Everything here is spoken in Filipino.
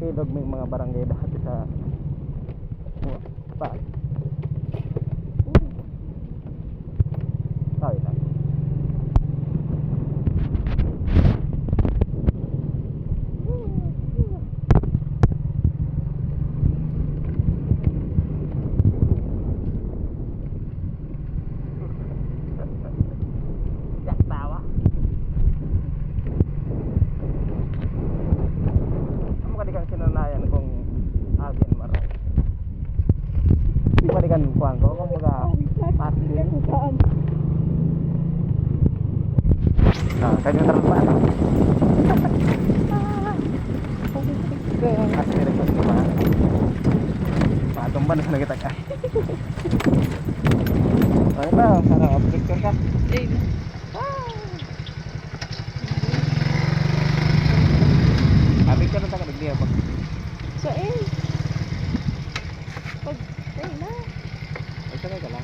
Ilog may mga barangay dati sa pa. Sabi lang. Sinanayan kung agin maro. Di balikan kuan ko kung mga pati. Ah, kanya terus pa. Asli rin ko ba. Patumban na kita ka. Ay ba, para update ka. Abi ka na ta kadagdiya ba? So pag na. Ay sakay ka lang.